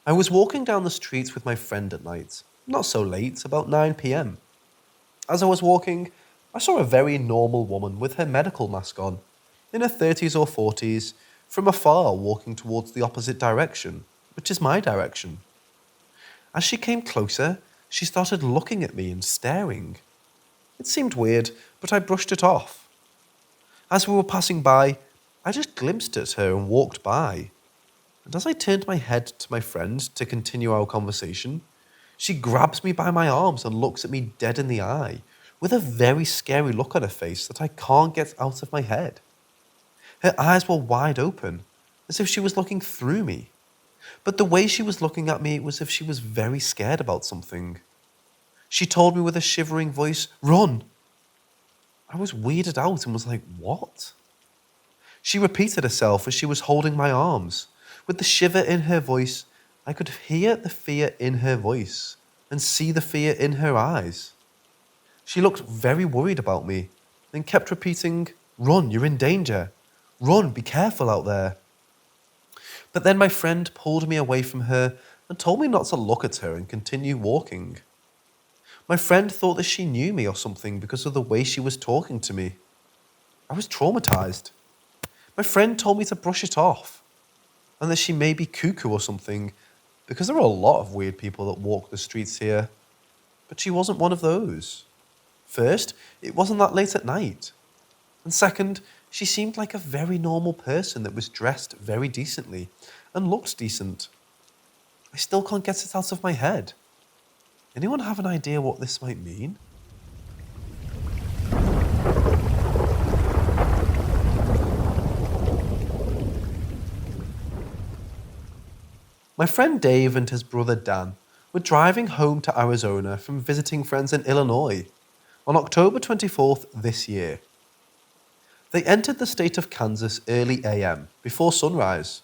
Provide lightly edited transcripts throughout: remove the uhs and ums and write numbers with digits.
I was walking down the streets with my friend at night, not so late, about 9 p.m. As I was walking, I saw a very normal woman with her medical mask on, in her 30s or 40s, from afar walking towards the opposite direction, which is my direction. As she came closer, she started looking at me and staring. It seemed weird, but I brushed it off. As we were passing by, I just glimpsed at her and walked by. And as I turned my head to my friend to continue our conversation, she grabs me by my arms and looks at me dead in the eye, with a very scary look on her face that I can't get out of my head. Her eyes were wide open, as if she was looking through me. But the way she was looking at me was as if she was very scared about something. She told me with a shivering voice, "Run!" I was weirded out and was like, "What?" She repeated herself as she was holding my arms. With the shiver in her voice, I could hear the fear in her voice and see the fear in her eyes. She looked very worried about me and kept repeating, "Run, you're in danger. Run, be careful out there." But then my friend pulled me away from her and told me not to look at her and continue walking. My friend thought that she knew me or something because of the way she was talking to me. I was traumatized. My friend told me to brush it off and that she may be cuckoo or something because there are a lot of weird people that walk the streets here. But she wasn't one of those. First, it wasn't that late at night. And second, she seemed like a very normal person that was dressed very decently and looked decent. I still can't get it out of my head. Anyone have an idea what this might mean? My friend Dave and his brother Dan were driving home to Arizona from visiting friends in Illinois on October 24th this year. They entered the state of Kansas early AM, before sunrise.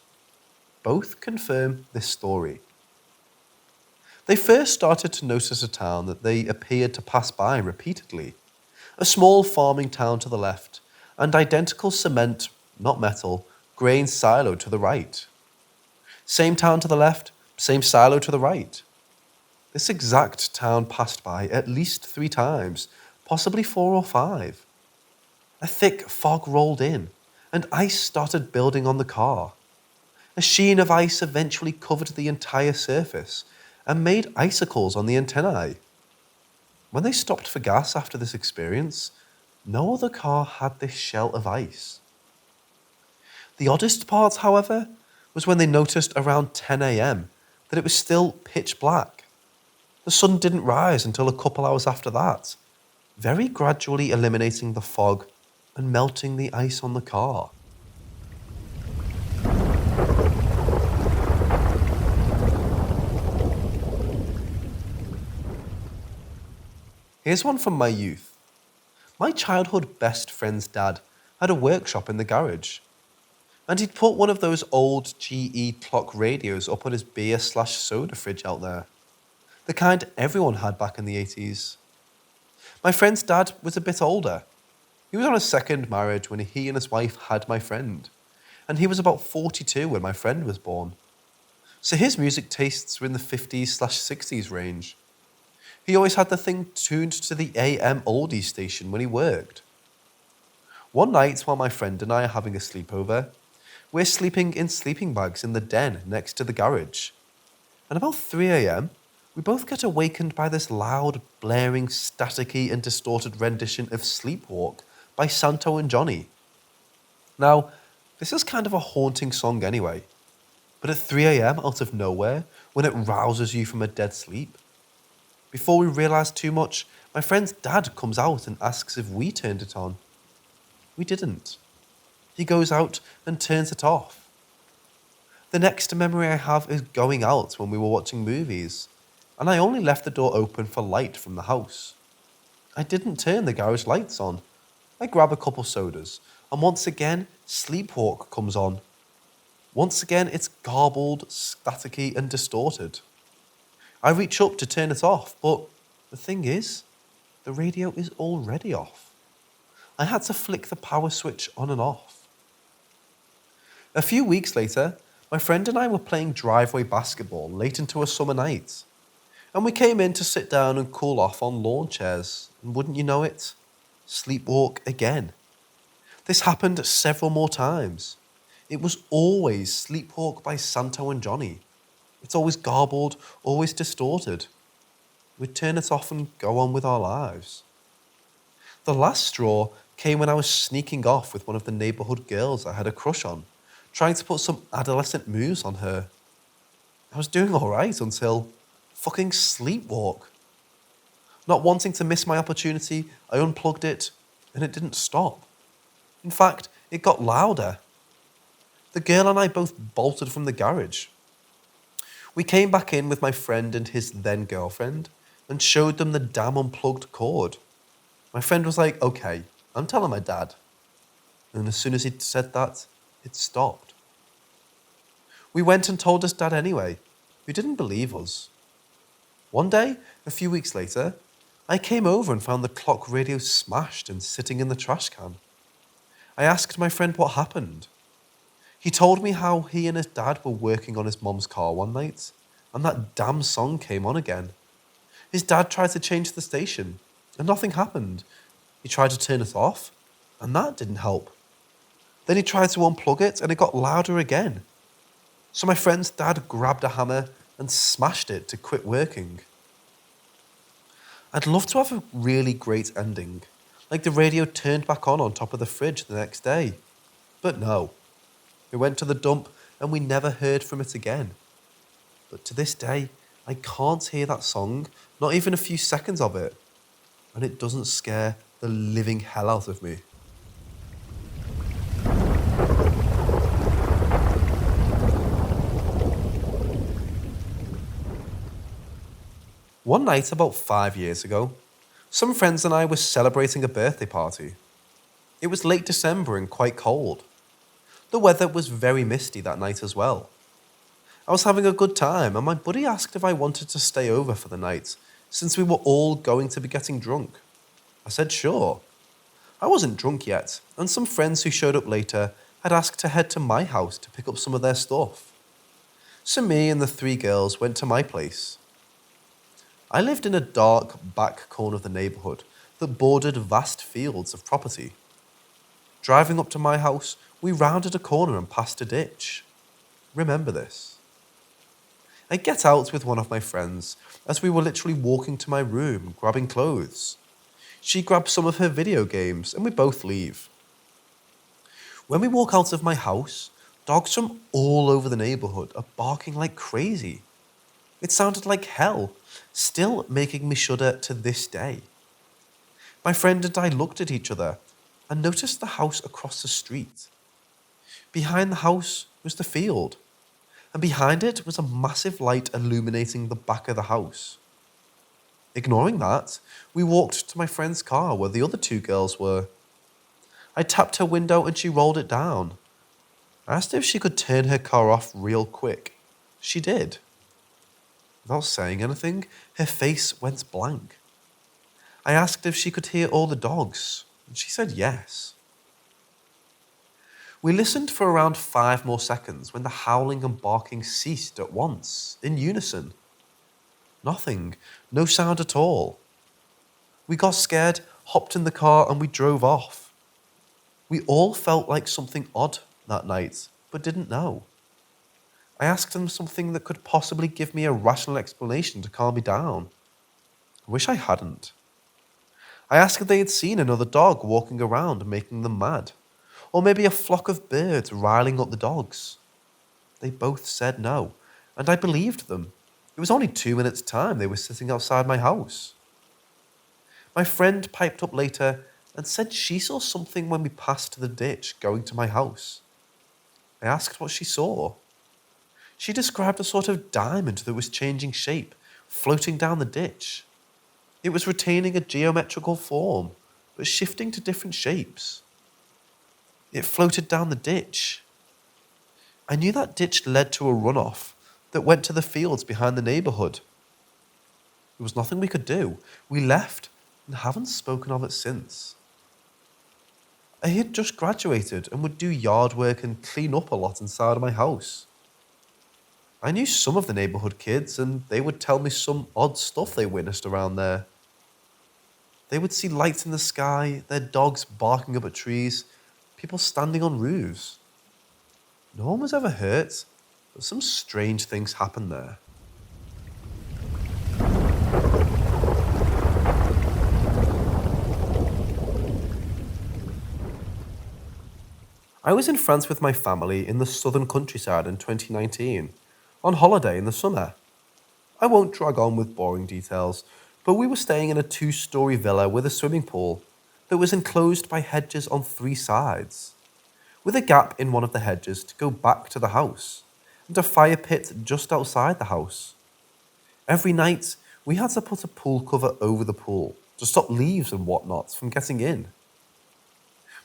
Both confirm this story. They first started to notice a town that they appeared to pass by repeatedly. A small farming town to the left, and identical cement, not metal, grain silo to the right. Same town to the left, same silo to the right. This exact town passed by at least 3 times, possibly 4 or 5. A thick fog rolled in, and ice started building on the car. A sheen of ice eventually covered the entire surface and made icicles on the antennae. When they stopped for gas after this experience, no other car had this shell of ice. The oddest part, however, was when they noticed around 10 AM that it was still pitch black. The sun didn't rise until a couple hours after that, very gradually eliminating the fog and melting the ice on the car. Here's one from my youth. My childhood best friend's dad had a workshop in the garage, and he'd put one of those old GE clock radios up on his beer/soda fridge out there, the kind everyone had back in the 80s. My friend's dad was a bit older. He was on his second marriage when he and his wife had my friend, and he was about 42 when my friend was born. So his music tastes were in the 50s/60s range. He always had the thing tuned to the AM oldies station when he worked. One night while my friend and I are having a sleepover, we're sleeping in sleeping bags in the den next to the garage. And about 3 AM, we both get awakened by this loud, blaring, staticky and distorted rendition of Sleepwalk by Santo and Johnny. Now, this is kind of a haunting song anyway, but at 3 AM out of nowhere, when it rouses you from a dead sleep, before we realise too much, my friend's dad comes out and asks if we turned it on. We didn't. He goes out and turns it off. The next memory I have is going out when we were watching movies, and I only left the door open for light from the house. I didn't turn the garage lights on. I grab a couple sodas, and once again, Sleepwalk comes on. Once again, it's garbled, staticky, and distorted. I reach up to turn it off, but the thing is, the radio is already off. I had to flick the power switch on and off. A few weeks later, My friend and I were playing driveway basketball late into a summer night, and we came in to sit down and cool off on lawn chairs, and wouldn't you know it, sleepwalk again. This happened several more times. It was always Sleepwalk by Santo and Johnny. It's always garbled, always distorted. We'd turn it off and go on with our lives. The last straw came when I was sneaking off with one of the neighbourhood girls I had a crush on, trying to put some adolescent moves on her. I was doing alright until fucking Sleepwalk. Not wanting to miss my opportunity, I unplugged it, and it didn't stop. In fact, it got louder. The girl and I both bolted from the garage. We came back in with my friend and his then girlfriend and showed them the damn unplugged cord. My friend was like, okay, I'm telling my dad. And as soon as he'd said that, it stopped. We went and told his dad anyway, who didn't believe us. One day, a few weeks later, I came over and found the clock radio smashed and sitting in the trash can. I asked my friend what happened. He told me how he and his dad were working on his mom's car one night, and that damn song came on again. His dad tried to change the station, and nothing happened. He tried to turn it off, and that didn't help. Then he tried to unplug it, and it got louder again. So my friend's dad grabbed a hammer and smashed it to quit working. I'd love to have a really great ending, like the radio turned back on top of the fridge the next day. But no. It went to the dump and we never heard from it again. But to this day, I can't hear that song, not even a few seconds of it. And it doesn't scare the living hell out of me. One night about 5 years ago, some friends and I were celebrating a birthday party. It was late December and quite cold. The weather was very misty that night as well. I was having a good time and my buddy asked if I wanted to stay over for the night, since we were all going to be getting drunk. I said sure. I wasn't drunk yet, and some friends who showed up later had asked to head to my house to pick up some of their stuff. So me and the 3 girls went to my place. I lived in a dark back corner of the neighbourhood that bordered vast fields of property. Driving up to my house, we rounded a corner and passed a ditch. Remember this. I get out with one of my friends as we were literally walking to my room, grabbing clothes. She grabs some of her video games and we both leave. When we walk out of my house, dogs from all over the neighbourhood are barking like crazy. It sounded like hell, still making me shudder to this day. My friend and I looked at each other and noticed the house across the street. Behind the house was the field, and behind it was a massive light illuminating the back of the house. Ignoring that, we walked to my friend's car where the other 2 girls were. I tapped her window and she rolled it down. I asked if she could turn her car off real quick. She did. Without saying anything, her face went blank. I asked if she could hear all the dogs, and she said yes. We listened for around 5 more seconds when the howling and barking ceased at once, in unison. Nothing, no sound at all. We got scared, hopped in the car, and we drove off. We all felt like something odd that night, but didn't know. I asked them something that could possibly give me a rational explanation to calm me down. I wish I hadn't. I asked if they had seen another dog walking around making them mad, or maybe a flock of birds riling up the dogs. They both said no, and I believed them. It was only 2 minutes' time they were sitting outside my house. My friend piped up later and said she saw something when we passed the ditch going to my house. I asked what she saw. She described a sort of diamond that was changing shape, floating down the ditch. It was retaining a geometrical form, but shifting to different shapes. It floated down the ditch. I knew that ditch led to a runoff that went to the fields behind the neighbourhood. There was nothing we could do. We left and haven't spoken of it since. I had just graduated and would do yard work and clean up a lot inside of my house. I knew some of the neighborhood kids, and they would tell me some odd stuff they witnessed around there. They would see lights in the sky, their dogs barking up at trees, people standing on roofs. No one was ever hurt, but some strange things happened there. I was in France with my family in the southern countryside in 2019, on holiday in the summer. I won't drag on with boring details, but we were staying in a two-story villa with a swimming pool that was enclosed by hedges on three sides, with a gap in one of the hedges to go back to the house, and a fire pit just outside the house. Every night, we had to put a pool cover over the pool to stop leaves and whatnot from getting in.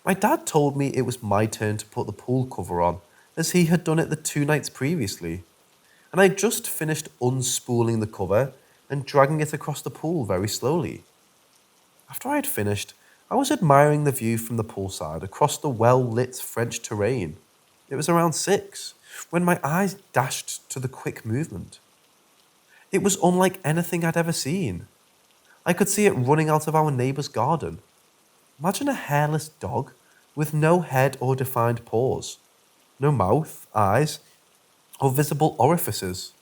My dad told me it was my turn to put the pool cover on, as he had done it the two nights previously, and I just finished unspooling the cover and dragging it across the pool very slowly. After I had finished, I was admiring the view from the poolside across the well-lit French terrain. It was around 6 when my eyes dashed to the quick movement. It was unlike anything I'd ever seen. I could see it running out of our neighbour's garden. Imagine a hairless dog with no head or defined paws, no mouth, eyes, or visible orifices.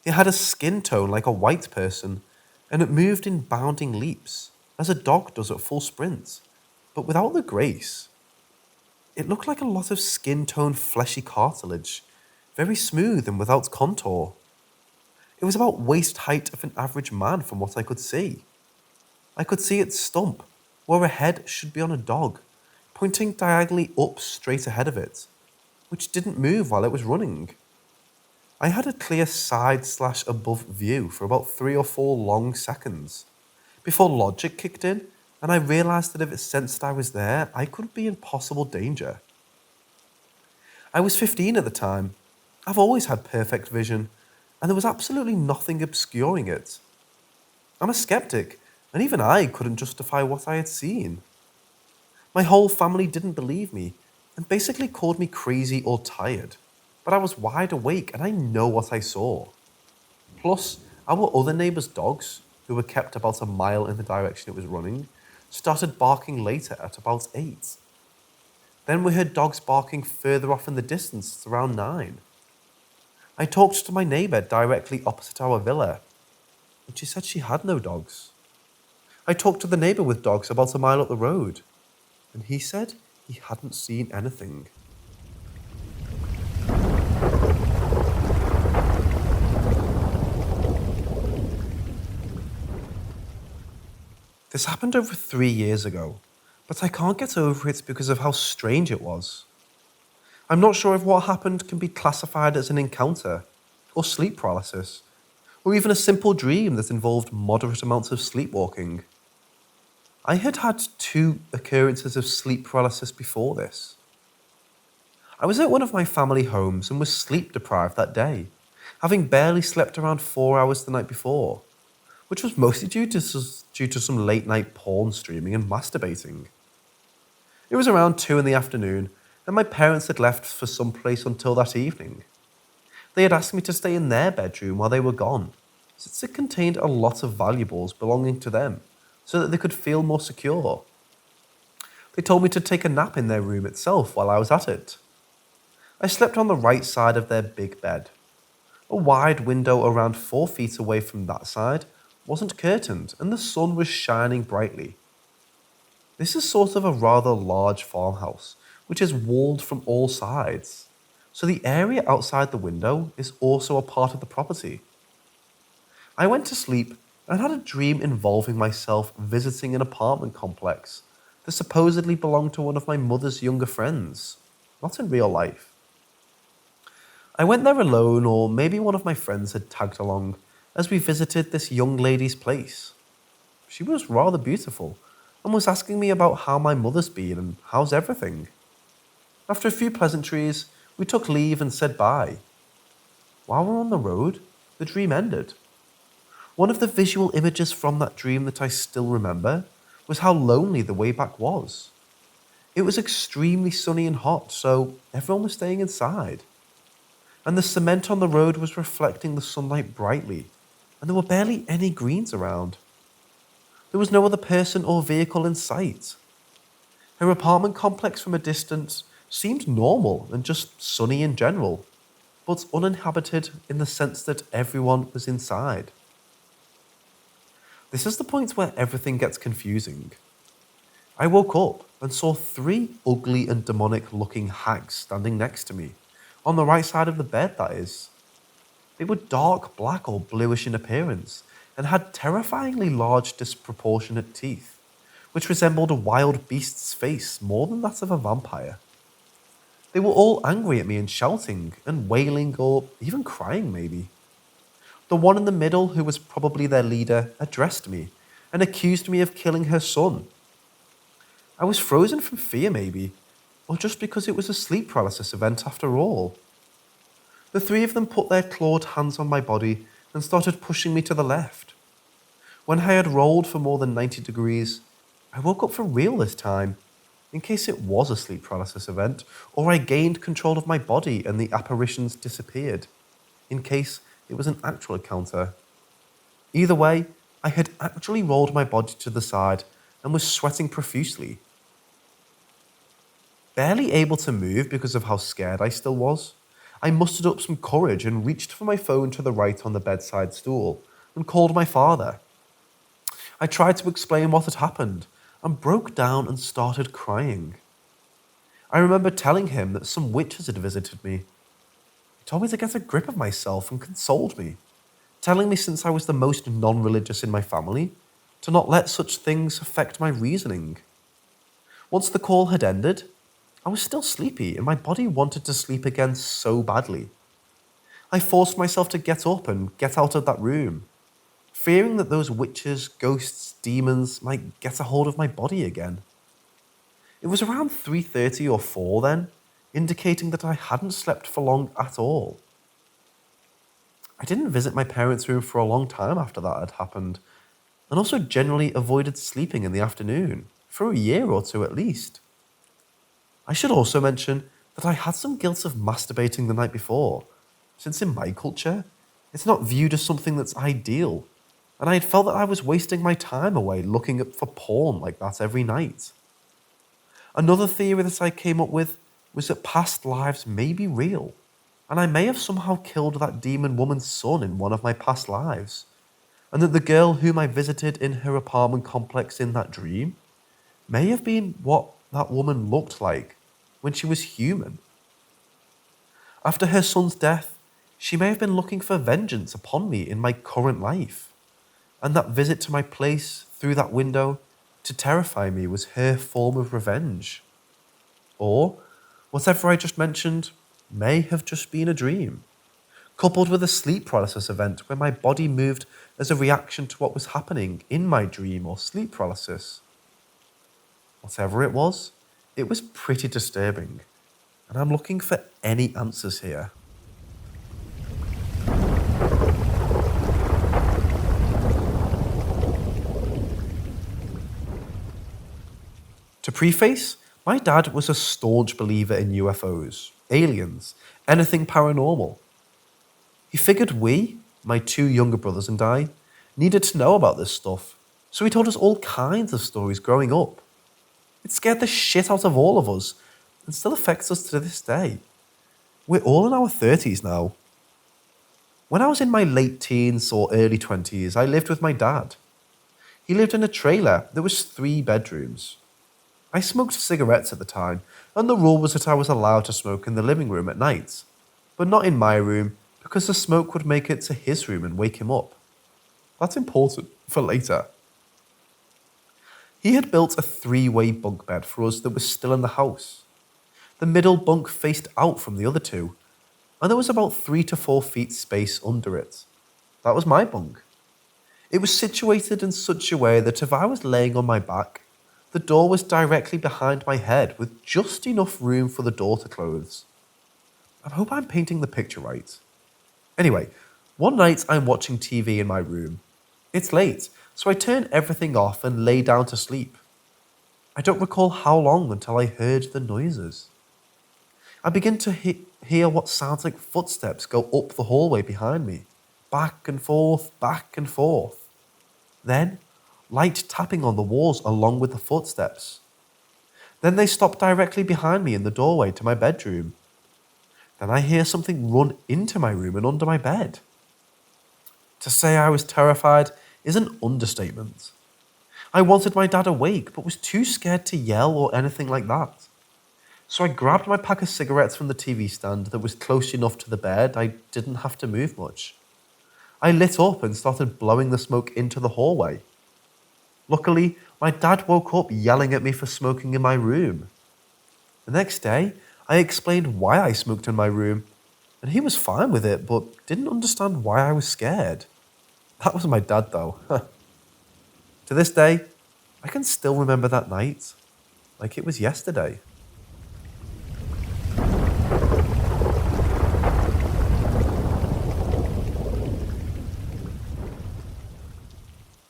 It had a skin tone like a white person, and it moved in bounding leaps, as a dog does at full sprints, but without the grace. It looked like a lot of skin-toned fleshy cartilage, very smooth and without contour. It was about waist height of an average man from what I could see. I could see its stump, where a head should be on a dog, pointing diagonally up straight ahead of it, which didn't move while it was running. I had a clear side/above view for about 3 or 4 long seconds, before logic kicked in and I realised that if it sensed I was there, I could be in possible danger. I was 15 at the time. I've always had perfect vision, and there was absolutely nothing obscuring it. I'm a skeptic, and even I couldn't justify what I had seen. My whole family didn't believe me, and basically called me crazy or tired, but I was wide awake and I know what I saw. Plus, our other neighbour's dogs, who were kept about a mile in the direction it was running, started barking later at about 8. Then we heard dogs barking further off in the distance at around 9. I talked to my neighbour directly opposite our villa, and she said she had no dogs. I talked to the neighbour with dogs about a mile up the road, and he said he hadn't seen anything. This happened over 3 years ago, but I can't get over it because of how strange it was. I'm not sure if what happened can be classified as an encounter, or sleep paralysis, or even a simple dream that involved moderate amounts of sleepwalking. I had had 2 occurrences of sleep paralysis before this. I was at one of my family homes and was sleep deprived that day, having barely slept around 4 hours the night before, which was mostly due to some late night porn streaming and masturbating. It was around 2 in the afternoon, and my parents had left for some place until that evening. They had asked me to stay in their bedroom while they were gone, since it contained a lot of valuables belonging to them, so that they could feel more secure. They told me to take a nap in their room itself while I was at it. I slept on the right side of their big bed. A wide window around 4 feet away from that side wasn't curtained, and the sun was shining brightly. This is sort of a rather large farmhouse, which is walled from all sides, so the area outside the window is also a part of the property. I went to sleep and had a dream involving myself visiting an apartment complex that supposedly belonged to one of my mother's younger friends, not in real life. I went there alone, or maybe one of my friends had tagged along, as we visited this young lady's place. She was rather beautiful, and was asking me about how my mother's been and how's everything. After a few pleasantries, we took leave and said bye. While we were on the road, the dream ended. One of the visual images from that dream that I still remember was how lonely the way back was. It was extremely sunny and hot, so everyone was staying inside. and the cement on the road was reflecting the sunlight brightly, and there were barely any greens around. There was no other person or vehicle in sight. Her apartment complex from a distance seemed normal and just sunny in general, but uninhabited in the sense that everyone was inside. This is the point where everything gets confusing. I woke up and saw three ugly and demonic looking hags standing next to me, on the right side of the bed, that is. They were dark black or bluish in appearance and had terrifyingly large disproportionate teeth, which resembled a wild beast's face more than that of a vampire. They were all angry at me and shouting and wailing or even crying maybe. The one in the middle, who was probably their leader, addressed me and accused me of killing her son. I was frozen from fear maybe, or just because it was a sleep paralysis event after all. The three of them put their clawed hands on my body and started pushing me to the left. When I had rolled for more than 90 degrees, I woke up for real this time, in case it was a sleep paralysis event, or I gained control of my body and the apparitions disappeared, in case it was an actual encounter. Either way, I had actually rolled my body to the side and was sweating profusely. Barely able to move because of how scared I still was, I mustered up some courage and reached for my phone to the right on the bedside stool and called my father. I tried to explain what had happened and broke down and started crying. I remember telling him that some witches had visited me. He told me to get a grip of myself and consoled me, telling me since I was the most non-religious in my family, to not let such things affect my reasoning. Once the call had ended, I was still sleepy and my body wanted to sleep again so badly. I forced myself to get up and get out of that room, fearing that those witches, ghosts, demons might get a hold of my body again. It was around 3:30 or 4 then, indicating that I hadn't slept for long at all. I didn't visit my parents' room for a long time after that had happened, and also generally avoided sleeping in the afternoon, for a year or two at least. I should also mention that I had some guilt of masturbating the night before, since in my culture, it's not viewed as something that's ideal, and I had felt that I was wasting my time away looking up for porn like that every night. Another theory that I came up with was that past lives may be real, and I may have somehow killed that demon woman's son in one of my past lives, and that the girl whom I visited in her apartment complex in that dream may have been what that woman looked like when she was human. After her son's death, she may have been looking for vengeance upon me in my current life, and that visit to my place through that window to terrify me was her form of revenge. Or, whatever I just mentioned may have just been a dream, coupled with a sleep paralysis event where my body moved as a reaction to what was happening in my dream or sleep paralysis. Whatever it was pretty disturbing, and I'm looking for any answers here. To preface, my dad was a staunch believer in UFOs, aliens, anything paranormal. He figured we, my two younger brothers and I, needed to know about this stuff, so he told us all kinds of stories growing up. It scared the shit out of all of us and still affects us to this day. We're all in our 30s now. When I was in my late teens or early 20s, I lived with my dad. He lived in a trailer that was 3 bedrooms. I smoked cigarettes at the time, and the rule was that I was allowed to smoke in the living room at night, but not in my room because the smoke would make it to his room and wake him up. That's important for later. He had built a 3-way bunk bed for us that was still in the house. The middle bunk faced out from the other 2, and there was about 3 to 4 feet space under it. That was my bunk. It was situated in such a way that if I was laying on my back, the door was directly behind my head with just enough room for the door to close. I hope I'm painting the picture right. Anyway, one night I'm watching TV in my room. It's late, so I turned everything off and lay down to sleep. I don't recall how long until I heard the noises. I begin to hear what sounds like footsteps go up the hallway behind me, back and forth, back and forth. Then, light tapping on the walls along with the footsteps. Then they stop directly behind me in the doorway to my bedroom. Then I hear something run into my room and under my bed. To say I was terrified is an understatement. I wanted my dad awake, but was too scared to yell or anything like that. So I grabbed my pack of cigarettes from the TV stand that was close enough to the bed I didn't have to move much. I lit up and started blowing the smoke into the hallway. Luckily, my dad woke up yelling at me for smoking in my room. The next day, I explained why I smoked in my room, and he was fine with it, but didn't understand why I was scared. That was my dad, though. To this day, I can still remember that night, like it was yesterday.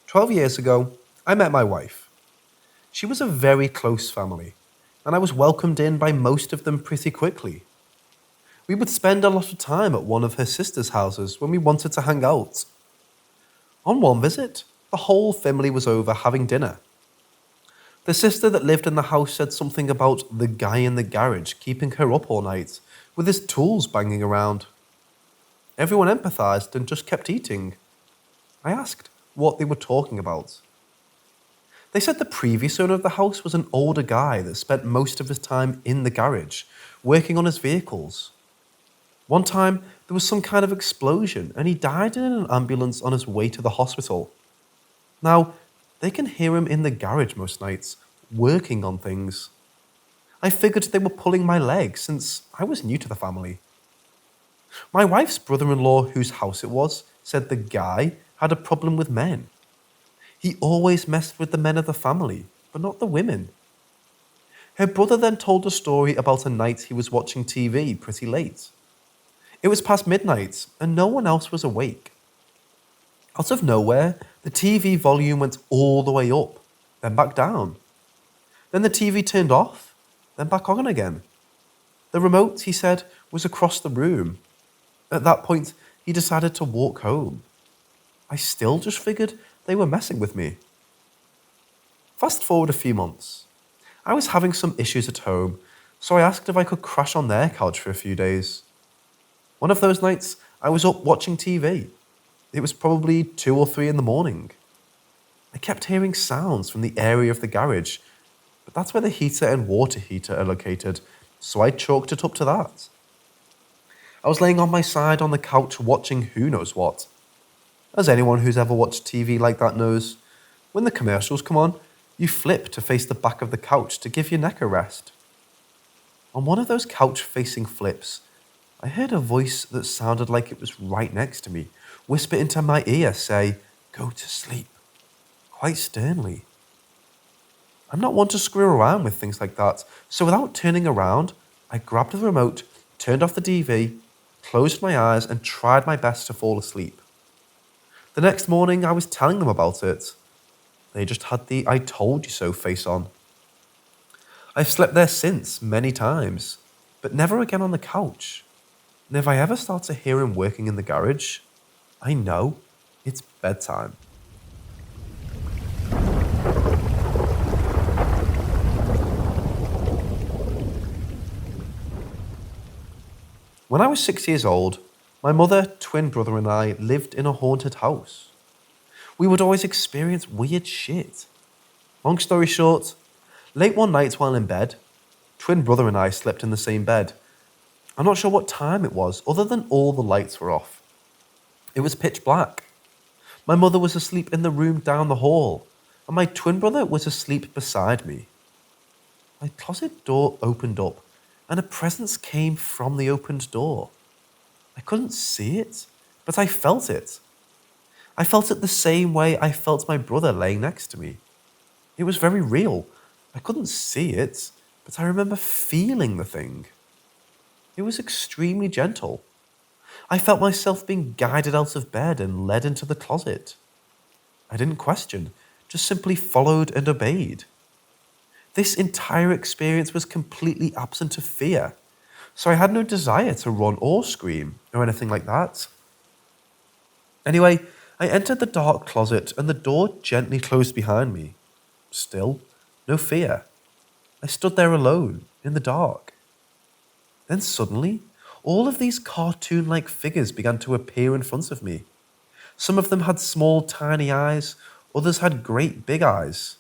12 years ago, I met my wife. She was a very close family, and I was welcomed in by most of them pretty quickly. We would spend a lot of time at one of her sister's houses when we wanted to hang out. On one visit, the whole family was over having dinner. The sister that lived in the house said something about the guy in the garage keeping her up all night, with his tools banging around. Everyone empathized and just kept eating. I asked what they were talking about. They said the previous owner of the house was an older guy that spent most of his time in the garage, working on his vehicles. One time, there was some kind of explosion and he died in an ambulance on his way to the hospital. Now, they can hear him in the garage most nights, working on things. I figured they were pulling my leg since I was new to the family. My wife's brother-in-law, whose house it was, said the guy had a problem with men. He always messed with the men of the family, but not the women. Her brother then told a story about a night he was watching TV pretty late. It was past midnight, and no one else was awake. Out of nowhere, the TV volume went all the way up, then back down. Then the TV turned off, then back on again. The remote, he said, was across the room. At that point, he decided to walk home. I still just figured they were messing with me. Fast forward a few months. I was having some issues at home, so I asked if I could crash on their couch for a few days. One of those nights, I was up watching TV. It was probably 2 or 3 in the morning. I kept hearing sounds from the area of the garage, but that's where the heater and water heater are located, so I chalked it up to that. I was laying on my side on the couch watching who knows what. As anyone who's ever watched TV like that knows, when the commercials come on, you flip to face the back of the couch to give your neck a rest. On one of those couch-facing flips, I heard a voice that sounded like it was right next to me, whisper into my ear, say, "Go to sleep," quite sternly. I'm not one to screw around with things like that, so without turning around, I grabbed the remote, turned off the DV, closed my eyes, and tried my best to fall asleep. The next morning, I was telling them about it. They just had the "I told you so" face on. I've slept there since, many times, but never again on the couch. And if I ever start to hear him working in the garage, I know it's bedtime. When I was 6 years old, my mother, twin brother, and I lived in a haunted house. We would always experience weird shit. Long story short, late one night while in bed, twin brother and I slept in the same bed. I'm not sure what time it was, other than all the lights were off. It was pitch black. My mother was asleep in the room down the hall, and my twin brother was asleep beside me. My closet door opened up, and a presence came from the opened door. I couldn't see it, but I felt it. I felt it the same way I felt my brother laying next to me. It was very real. I couldn't see it, but I remember feeling the thing. It was extremely gentle. I felt myself being guided out of bed and led into the closet. I didn't question, just simply followed and obeyed. This entire experience was completely absent of fear, so I had no desire to run or scream or anything like that. Anyway, I entered the dark closet and the door gently closed behind me. Still, no fear. I stood there alone, in the dark. Then suddenly, all of these cartoon-like figures began to appear in front of me. Some of them had small, tiny eyes, others had great big eyes.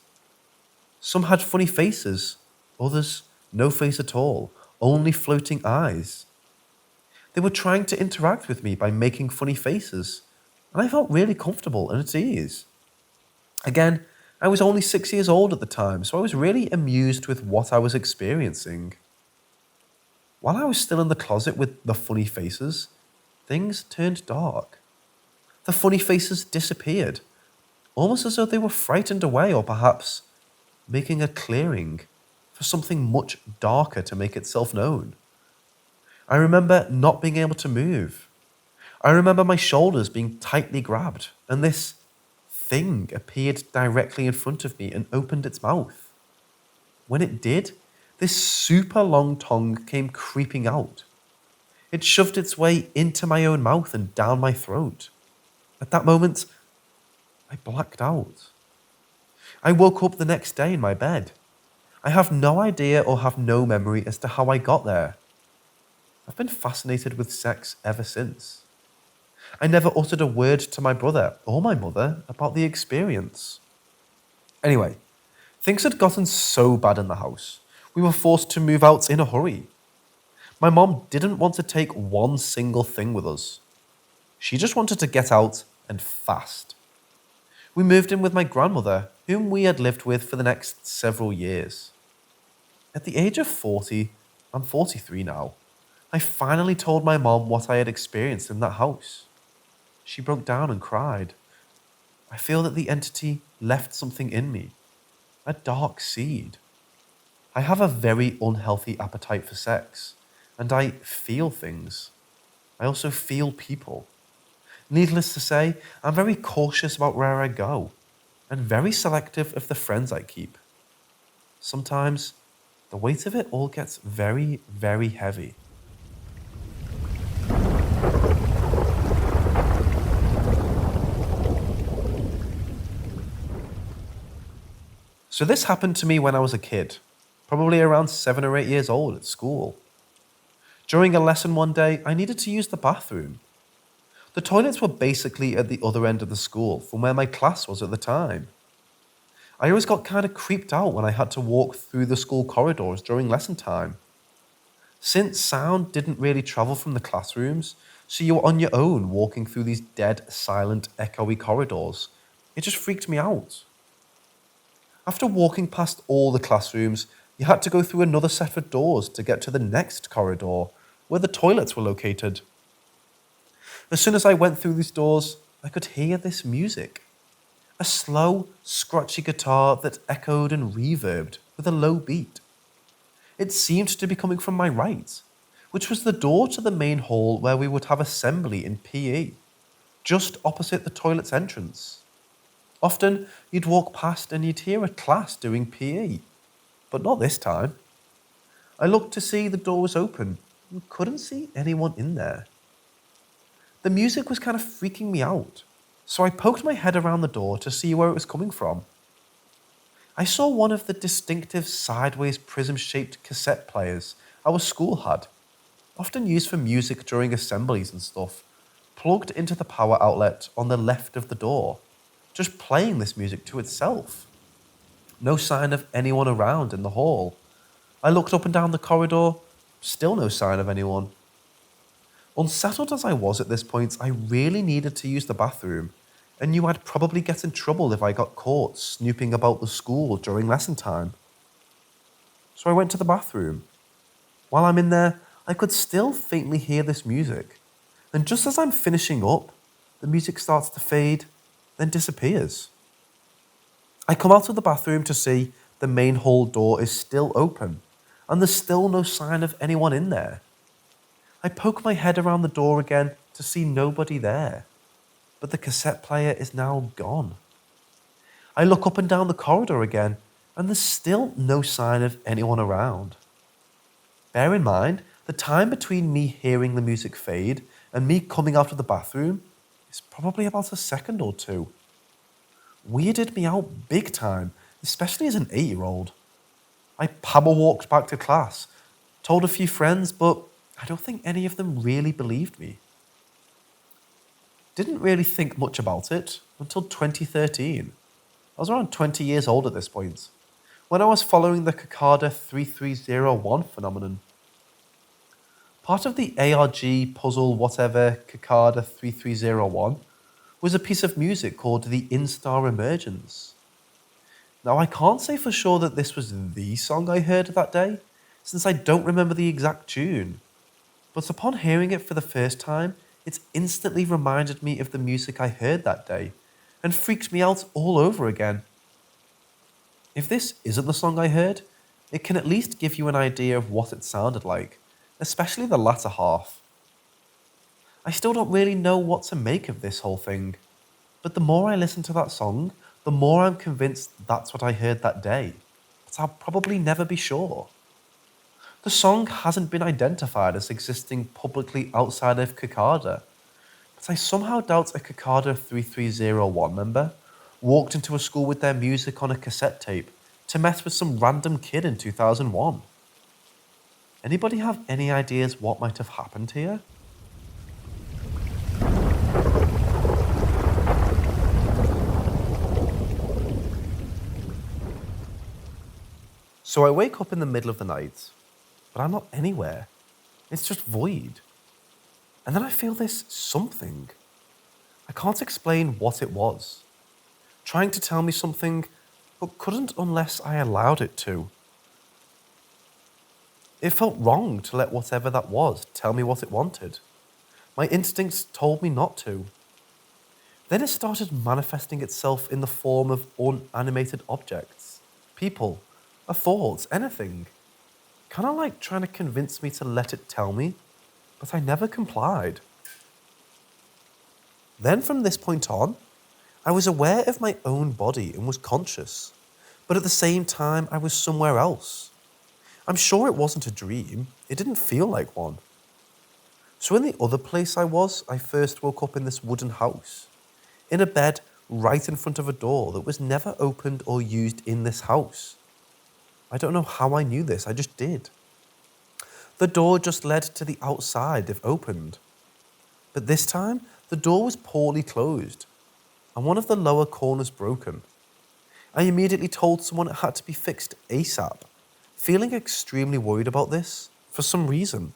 Some had funny faces, others no face at all, only floating eyes. They were trying to interact with me by making funny faces, and I felt really comfortable and at ease. Again, I was only 6 years old at the time, so I was really amused with what I was experiencing. While I was still in the closet with the funny faces, things turned dark. The funny faces disappeared, almost as though they were frightened away or perhaps making a clearing for something much darker to make itself known. I remember not being able to move. I remember my shoulders being tightly grabbed, and this thing appeared directly in front of me and opened its mouth. When it did, this super long tongue came creeping out. It shoved its way into my own mouth and down my throat. At that moment, I blacked out. I woke up the next day in my bed. I have no idea or have no memory as to how I got there. I've been fascinated with sex ever since. I never uttered a word to my brother or my mother about the experience. Anyway, things had gotten so bad in the house, we were forced to move out in a hurry. My mom didn't want to take one single thing with us. She just wanted to get out and fast. We moved in with my grandmother, whom we had lived with for the next several years. At the age of 40, I'm 43 now, I finally told my mom what I had experienced in that house. She broke down and cried. I feel that the entity left something in me, a dark seed. I have a very unhealthy appetite for sex, and I feel things. I also feel people. Needless to say, I'm very cautious about where I go, and very selective of the friends I keep. Sometimes, the weight of it all gets very, very heavy. So this happened to me when I was a kid, probably around 7 or 8 years old at school. During a lesson one day, I needed to use the bathroom. The toilets were basically at the other end of the school from where my class was at the time. I always got kind of creeped out when I had to walk through the school corridors during lesson time. Since sound didn't really travel from the classrooms, so you were on your own walking through these dead, silent, echoey corridors, it just freaked me out. After walking past all the classrooms, you had to go through another set of doors to get to the next corridor, where the toilets were located. As soon as I went through these doors, I could hear this music. A slow, scratchy guitar that echoed and reverbed with a low beat. It seemed to be coming from my right, which was the door to the main hall where we would have assembly in PE, just opposite the toilet's entrance. Often, you'd walk past and you'd hear a class doing PE, but not this time. I looked to see the door was open and couldn't see anyone in there. The music was kind of freaking me out, so I poked my head around the door to see where it was coming from. I saw one of the distinctive sideways prism-shaped cassette players our school had, often used for music during assemblies and stuff, plugged into the power outlet on the left of the door, just playing this music to itself. No sign of anyone around in the hall. I looked up and down the corridor, still no sign of anyone. Unsettled as I was at this point, I really needed to use the bathroom, and knew I'd probably get in trouble if I got caught snooping about the school during lesson time. So I went to the bathroom. While I'm in there, I could still faintly hear this music, and just as I'm finishing up, the music starts to fade, then disappears. I come out of the bathroom to see the main hall door is still open, and there's still no sign of anyone in there. I poke my head around the door again to see nobody there, but the cassette player is now gone. I look up and down the corridor again, and there's still no sign of anyone around. Bear in mind The time between me hearing the music fade and me coming out of the bathroom is probably about a second or two. Weirded me out big time, especially as an 8-year-old. I power walked back to class, told a few friends, but I don't think any of them really believed me. Didn't really think much about it until 2013. I was around 20 years old at this point, when I was following the Cicada 3301 phenomenon. Part of the ARG puzzle whatever Cicada 3301 was a piece of music called the Instar Emergence. Now, I can't say for sure that this was the song I heard that day, since I don't remember the exact tune, but upon hearing it for the first time, it instantly reminded me of the music I heard that day, and freaked me out all over again. If this isn't the song I heard, it can at least give you an idea of what it sounded like, especially the latter half. I still don't really know what to make of this whole thing, but the more I listen to that song, the more I'm convinced that's what I heard that day, but I'll probably never be sure. The song hasn't been identified as existing publicly outside of Cicada, but I somehow doubt a Cicada 3301 member walked into a school with their music on a cassette tape to mess with some random kid in 2001. Anybody have any ideas what might have happened here? So I wake up in the middle of the night, but I'm not anywhere. It's just void. And then I feel this something. I can't explain what it was. Trying to tell me something, but couldn't unless I allowed it to. It felt wrong to let whatever that was tell me what it wanted. My instincts told me not to. Then it started manifesting itself in the form of unanimated objects, people, a thought, anything. Kind of like trying to convince me to let it tell me, but I never complied. Then from this point on, I was aware of my own body and was conscious, but at the same time I was somewhere else. I'm sure it wasn't a dream, it didn't feel like one. So in the other place I first woke up in this wooden house, in a bed right in front of a door that was never opened or used in this house. I don't know how I knew this, I just did. The door just led to the outside if opened. But this time, the door was poorly closed, and one of the lower corners broken. I immediately told someone it had to be fixed ASAP, feeling extremely worried about this, for some reason.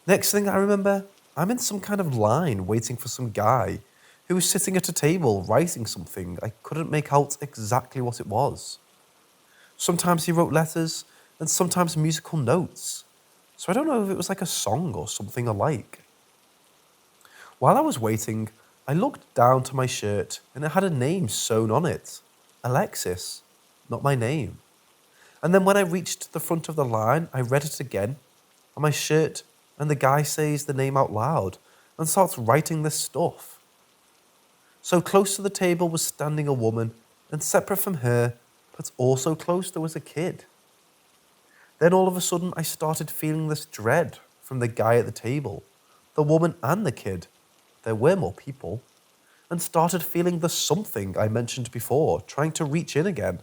Next thing I remember, I'm in some kind of line waiting for some guy who was sitting at a table writing something I couldn't make out exactly what it was. Sometimes he wrote letters, and sometimes musical notes, so I don't know if it was like a song or something alike. While I was waiting, I looked down to my shirt and it had a name sewn on it. Alexis, not my name. And then when I reached the front of the line, I read it again on my shirt, and the guy says the name out loud and starts writing this stuff. So close to the table was standing a woman, and separate from her, but also close, there was a kid. Then all of a sudden, I started feeling this dread from the guy at the table, the woman and the kid. There were more people. And started feeling the something I mentioned before, trying to reach in again.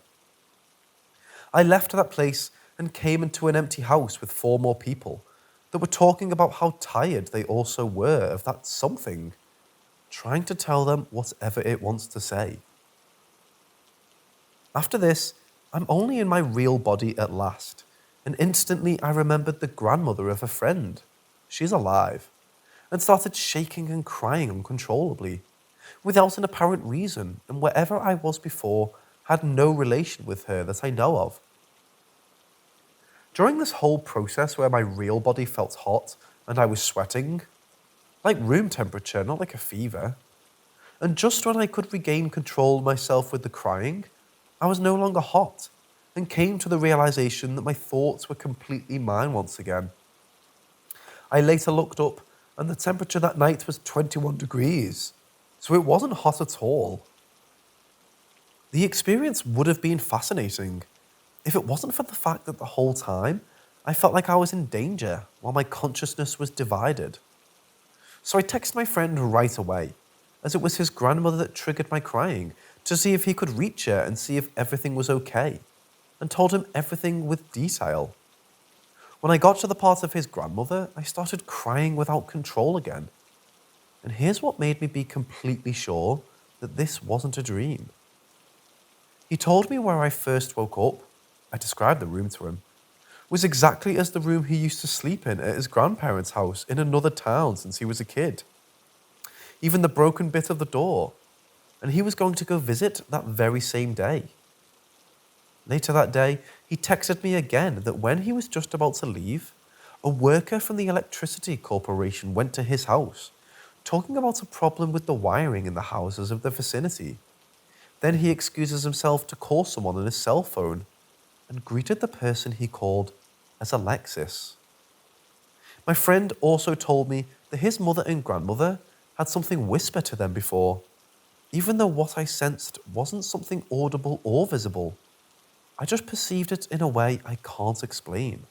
I left that place and came into an empty house with 4 more people that were talking about how tired they also were of that something, trying to tell them whatever it wants to say. After this, I'm only in my real body at last, and instantly I remembered the grandmother of a friend. She's alive, and started shaking and crying uncontrollably, without an apparent reason, and wherever I was before had no relation with her that I know of. During this whole process where my real body felt hot and I was sweating, like room temperature, not like a fever, and just when I could regain control of myself with the crying, I was no longer hot and came to the realization that my thoughts were completely mine once again. I later looked up and the temperature that night was 21 degrees, so it wasn't hot at all. The experience would have been fascinating if it wasn't for the fact that the whole time I felt like I was in danger while my consciousness was divided. So I texted my friend right away, as it was his grandmother that triggered my crying, to see if he could reach her and see if everything was okay, and told him everything with detail. When I got to the part of his grandmother, I started crying without control again. And here's what made me be completely sure that this wasn't a dream. He told me where I first woke up. I described the room to him. It was exactly as the room he used to sleep in at his grandparents' house in another town since he was a kid. Even the broken bit of the door. And he was going to go visit that very same day. Later that day, he texted me again that when he was just about to leave, a worker from the electricity corporation went to his house, talking about a problem with the wiring in the houses of the vicinity. Then he excuses himself to call someone on his cell phone and greeted the person he called as Alexis. My friend also told me that his mother and grandmother had something whisper to them before, even though what I sensed wasn't something audible or visible. I just perceived it in a way I can't explain.